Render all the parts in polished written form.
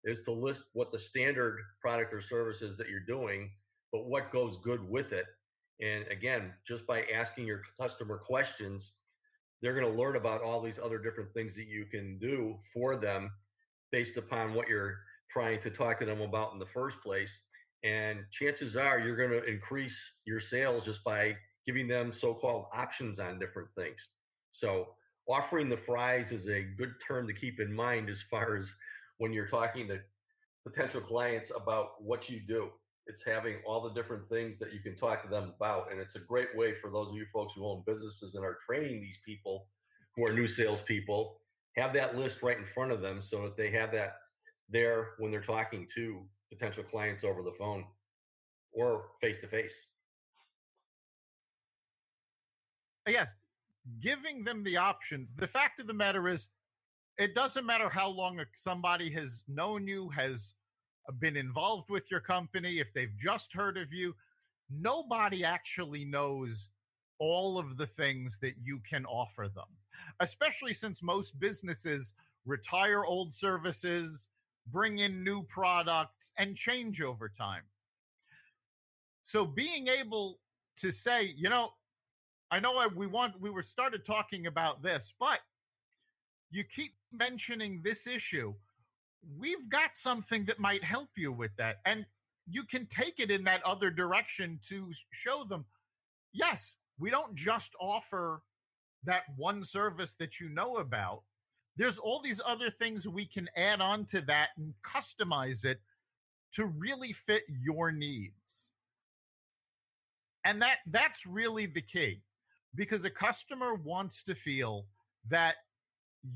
is to list what the standard product or service is that you're doing, but what goes good with it. And again, just by asking your customer questions, they're going to learn about all these other different things that you can do for them based upon what you're trying to talk to them about in the first place. And chances are you're going to increase your sales just by giving them so-called options on different things. So offering the fries is a good term to keep in mind as far as when you're talking to potential clients about what you do. It's having all the different things that you can talk to them about. And it's a great way for those of you folks who own businesses and are training these people who are new salespeople, have that list right in front of them so that they have that there when they're talking to potential clients over the phone or face-to-face. Yes, giving them the options. The fact of the matter is, it doesn't matter how long somebody has known you, has been involved with your company, if they've just heard of you, nobody actually knows all of the things that you can offer them, especially since most businesses retire old services, bring in new products, and change over time. So being able to say, you know, I know we were started talking about this, but you keep mentioning this issue. We've got something that might help you with that. And you can take it in that other direction to show them, yes, we don't just offer that one service that you know about. There's all these other things we can add on to that and customize it to really fit your needs. And that's really the key, because a customer wants to feel that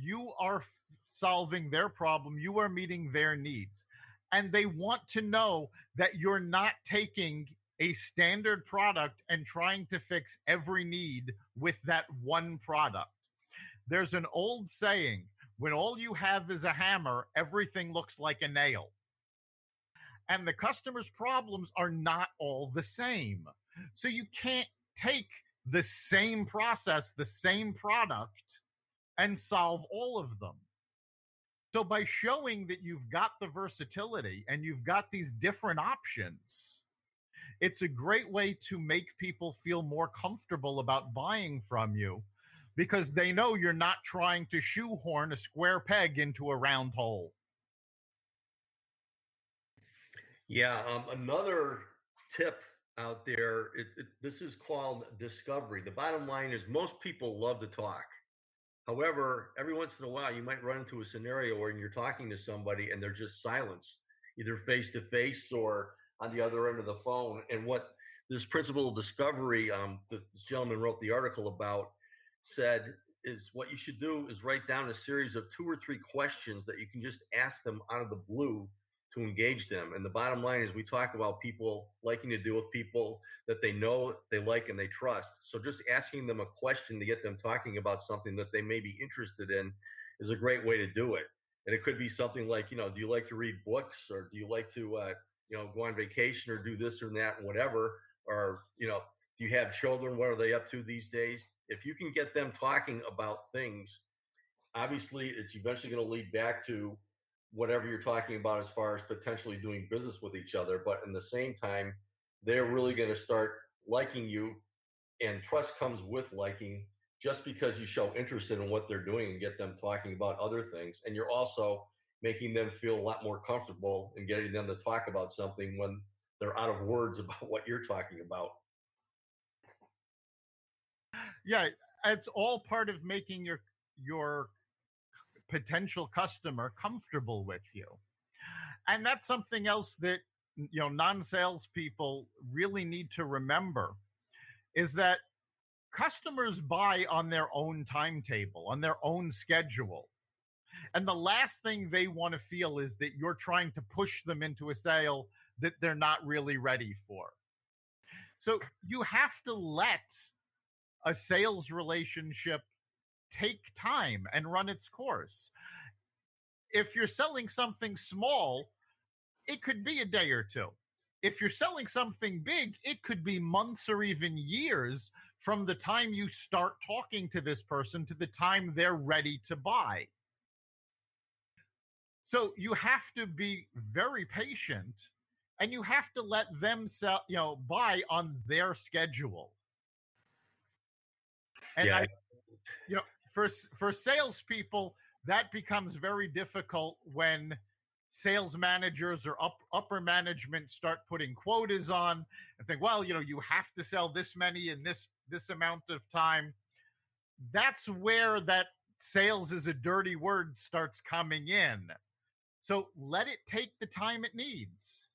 you are solving their problem, you are meeting their needs. And they want to know that you're not taking a standard product and trying to fix every need with that one product. There's an old saying, when all you have is a hammer, everything looks like a nail. And the customer's problems are not all the same. So you can't take the same process, the same product, and solve all of them. So by showing that you've got the versatility and you've got these different options, it's a great way to make people feel more comfortable about buying from you, because they know you're not trying to shoehorn a square peg into a round hole. Yeah, another tip out there, this is called discovery. The bottom line is most people love to talk. However, every once in a while, you might run into a scenario where you're talking to somebody and they're just silence, either face-to-face or on the other end of the phone. And what this principle of discovery, this gentleman wrote the article about, said is what you should do is write down a series of 2 or 3 questions that you can just ask them out of the blue to engage them. And the bottom line is we talk about people liking to deal with people that they know, they like, and they trust. So just asking them a question to get them talking about something that they may be interested in is a great way to do it. And it could be something like, do you like to read books, or do you like to, go on vacation, or do this or that and whatever, or, do you have children? What are they up to these days? If you can get them talking about things, obviously it's eventually going to lead back to whatever you're talking about as far as potentially doing business with each other. But in the same time, they're really going to start liking you, and trust comes with liking just because you show interest in what they're doing and get them talking about other things. And you're also making them feel a lot more comfortable and getting them to talk about something when they're out of words about what you're talking about. Yeah, it's all part of making your potential customer comfortable with you. And that's something else that, non-salespeople really need to remember, is that customers buy on their own timetable, on their own schedule. And the last thing they want to feel is that you're trying to push them into a sale that they're not really ready for. So you have to let a sales relationship take time and run its course. If you're selling something small, it could be a day or two. If you're selling something big, it could be months or even years from the time you start talking to this person to the time they're ready to buy. So you have to be very patient, and you have to let them sell, buy on their schedule. And Yeah, you know, for salespeople, that becomes very difficult when sales managers or upper management start putting quotas on and saying, well, you have to sell this many in this amount of time. That's where that sales is a dirty word starts coming in. So let it take the time it needs.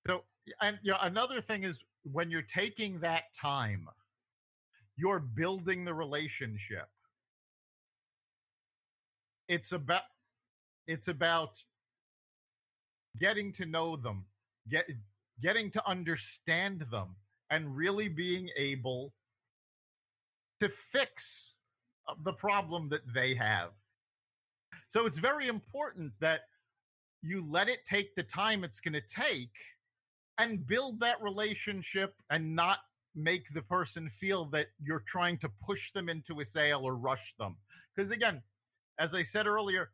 So, and another thing is when you're taking that time, you're building the relationship. It's about it's about getting to know them, getting to understand them, and really being able to fix the problem that they have. So it's very important that you let it take the time it's going to take and build that relationship and not make the person feel that you're trying to push them into a sale or rush them. Because again, as I said earlier,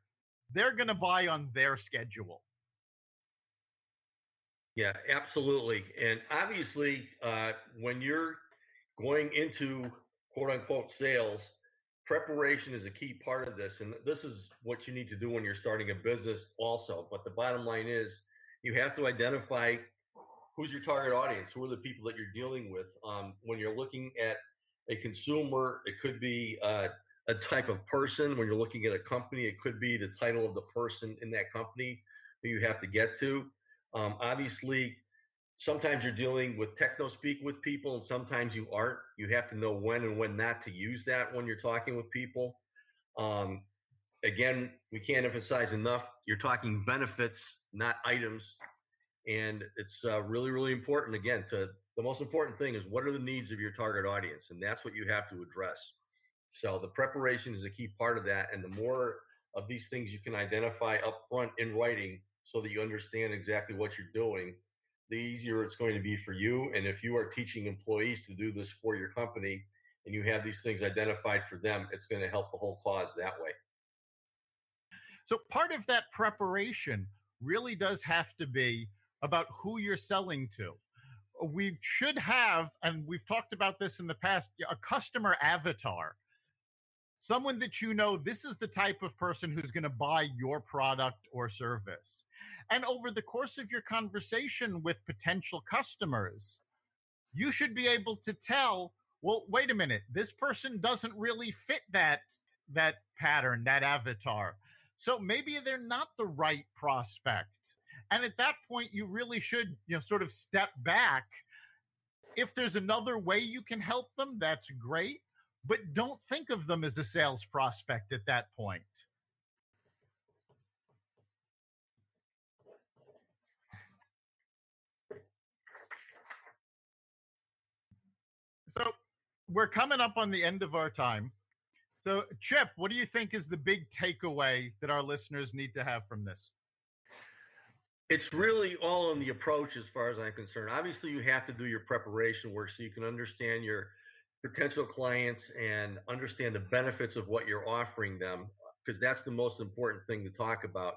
they're going to buy on their schedule. yeah, absolutely. And obviously, when you're going into quote unquote sales, preparation is a key part of this. And this is what you need to do when you're starting a business also. But the bottom line is you have to identify who's your target audience, who are the people that you're dealing with. When you're looking at a consumer, it could be a type of person. When you're looking at a company, it could be the title of the person in that company who you have to get to. Obviously, sometimes you're dealing with techno speak with people, and sometimes you aren't. You have to know when and when not to use that when you're talking with people. Um, Again, we can't emphasize enough. You're talking benefits, not items, and it's really, really important. Again, to the most important thing is what are the needs of your target audience, and that's what you have to address. So the preparation is a key part of that, and the more of these things you can identify up front in writing so that you understand exactly what you're doing, the easier it's going to be for you. And if you are teaching employees to do this for your company and you have these things identified for them, it's going to help the whole cause that way. So part of that preparation really does have to be about who you're selling to. We should have, and we've talked about this in the past, a customer avatar. Someone that this is the type of person who's going to buy your product or service. And over the course of your conversation with potential customers, you should be able to tell, well, wait a minute, this person doesn't really fit that pattern, that avatar. So maybe they're not the right prospect. And at that point, you really should, sort of step back. If there's another way you can help them, that's great. But don't think of them as a sales prospect at that point. So we're coming up on the end of our time. So, Chip, what do you think is the big takeaway that our listeners need to have from this? It's really all in the approach as far as I'm concerned. Obviously, you have to do your preparation work so you can understand your potential clients and understand the benefits of what you're offering them, because that's the most important thing to talk about.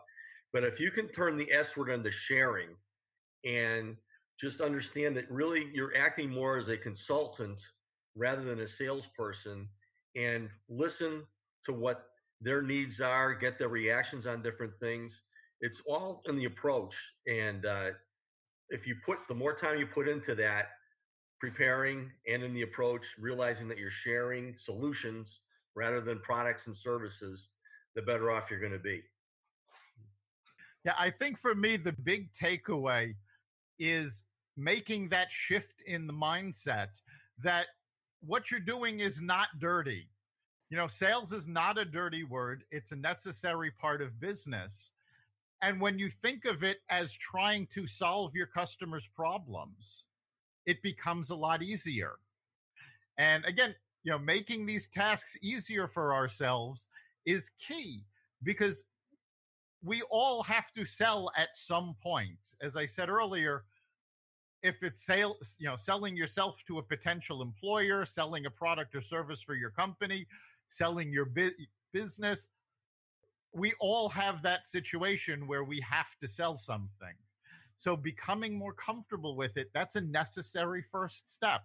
But if you can turn the S word into sharing and just understand that really you're acting more as a consultant rather than a salesperson, and listen to what their needs are, get their reactions on different things. It's all in the approach. And if you put the more time you put into that, preparing and in the approach, realizing that you're sharing solutions rather than products and services, the better off you're going to be. Yeah, I think for me, the big takeaway is making that shift in the mindset that what you're doing is not dirty. Sales is not a dirty word, it's a necessary part of business. And when you think of it as trying to solve your customers' problems, it becomes a lot easier. And again, making these tasks easier for ourselves is key because we all have to sell at some point. As I said earlier, if it's sales, selling yourself to a potential employer, selling a product or service for your company, selling your business, we all have that situation where we have to sell something. So becoming more comfortable with it, that's a necessary first step.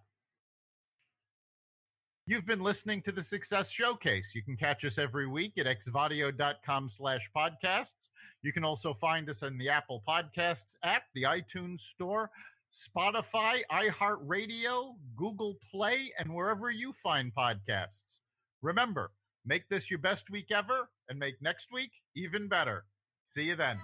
You've been listening to the Success Showcase. You can catch us every week at xvadio.com/podcasts. You can also find us on the Apple Podcasts app, the iTunes Store, Spotify, iHeartRadio, Google Play, and wherever you find podcasts. Remember, make this your best week ever and make next week even better. See you then.